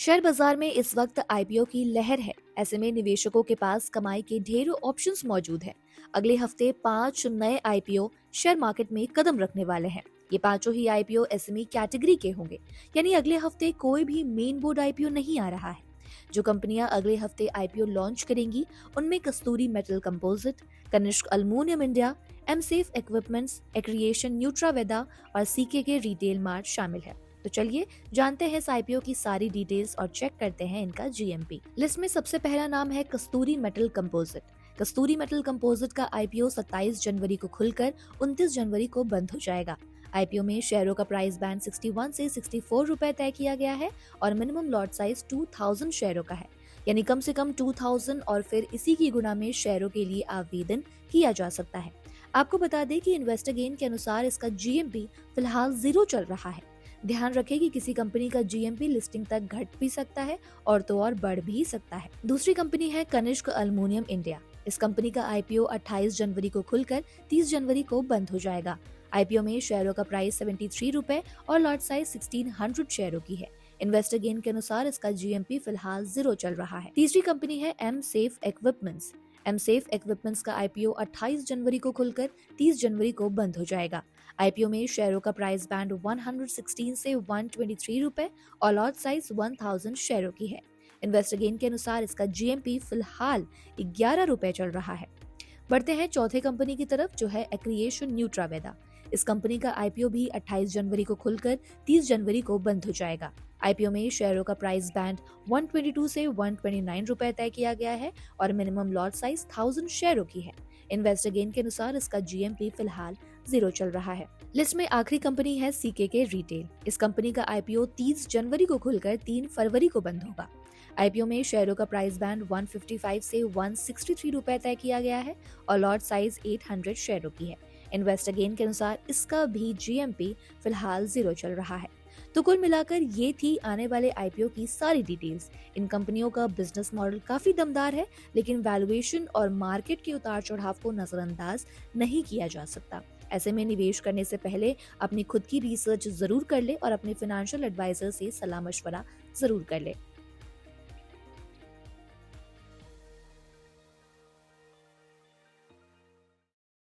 Share बाजार में इस वक्त आईपीओ की लहर है। ऐसे में निवेशकों के पास कमाई के ढेरों ऑप्शंस मौजूद हैं। अगले हफ्ते 5 नए आईपीओ शेयर मार्केट में कदम रखने वाले हैं। ये पांचों ही आईपीओ एसएमई कैटेगरी के होंगे, यानी अगले हफ्ते कोई भी मेन बोर्ड आईपीओ नहीं आ रहा है। जो कंपनियां अगले हफ्ते आईपीओ लॉन्च करेंगी उनमें Kasturi metal composite, Kanishk aluminium India, एमसेफ इक्विपमेंट्स, एक्रिएशन न्यूट्रावेदा और सीके के रिटेल मार्ट शामिल है। तो चलिए जानते हैं इस आईपीओ की सारी डिटेल्स और चेक करते हैं इनका जीएमपी। लिस्ट में सबसे पहला नाम है कस्तूरी मेटल कंपोजिट। कस्तूरी मेटल कंपोजिट का आईपीओ 27 जनवरी को खुलकर 29 जनवरी को बंद हो जाएगा। आईपीओ में शेयरों का प्राइस बैंड 61 से 64 रुपए तय किया गया है और मिनिमम लॉट साइज 2000 शेयरों का है, यानी कम से कम 2000 और फिर इसी की गुना में शेयरों के लिए आवेदन किया जा सकता है। आपको बता दें कि इन्वेस्टर गेन के अनुसार इसका जीएमपी फिलहाल 0 चल रहा है। ध्यान रखें कि किसी कंपनी का जीएमपी लिस्टिंग तक घट भी सकता है और तो और बढ़ भी सकता है। दूसरी कंपनी है कनिष्क अल्युमिनियम इंडिया। इस कंपनी का आईपीओ 28 जनवरी को खुलकर 30 जनवरी को बंद हो जाएगा। आईपीओ में शेयरों का प्राइस 73 रुपए और लॉट साइज 1600 शेयरों की है। इन्वेस्टर गेन के अनुसार इसका जीएमपी फिलहाल 0 चल रहा है। तीसरी कंपनी है am safe equipments. Am safe equipments का आईपीओ 28 जनवरी को खुलकर 30 जनवरी को बंद हो जाएगा। आईपीओ में शेयरों का प्राइस बैंड 116 से 123 रुपए और लॉट साइज 1000 शेयरों की है। इन्वेस्टर गेन के अनुसार इसका जीएमपी फिलहाल 11 रुपए चल रहा है। बढ़ते हैं चौथे कंपनी की तरफ, जो है एक्रिएशन न्यूट्रावेदा। इस कंपनी का आईपीओ भी 28 जनवरी को खुलकर 30 जनवरी को बंद हो जाएगा। आईपीओ में शेयरों का प्राइस बैंड 122 से 129 रुपए तय किया गया है और मिनिमम लॉट साइज 1000 शेयरों की है। इन्वेस्टर गेन के अनुसार इसका जीएमपी फिलहाल 0 चल रहा है। लिस्ट में आखिरी कंपनी है सीके के रिटेल। इस कंपनी का आईपीओ 30 जनवरी को खुलकर 3 फरवरी को बंद होगा। आईपीओ में शेयरों का प्राइस बैंड 155 से 163 रुपए तय किया गया है और लॉट साइज 800 शेयरों की है। इन्वेस्टर गेन के अनुसार इसका भी जीएमपी फिलहाल 0 चल रहा है। तो कुल मिलाकर ये थी आने वाले आईपीओ की सारी डिटेल्स। इन कंपनियों का बिजनेस मॉडल काफी दमदार है, लेकिन वैल्यूएशन और मार्केट के उतार चढ़ाव को नजरअंदाज नहीं किया जा सकता। ऐसे में निवेश करने से पहले अपनी खुद की रिसर्च जरूर कर ले और अपने फाइनेंशियल एडवाइजर से सलाह मशवरा जरूर कर ले।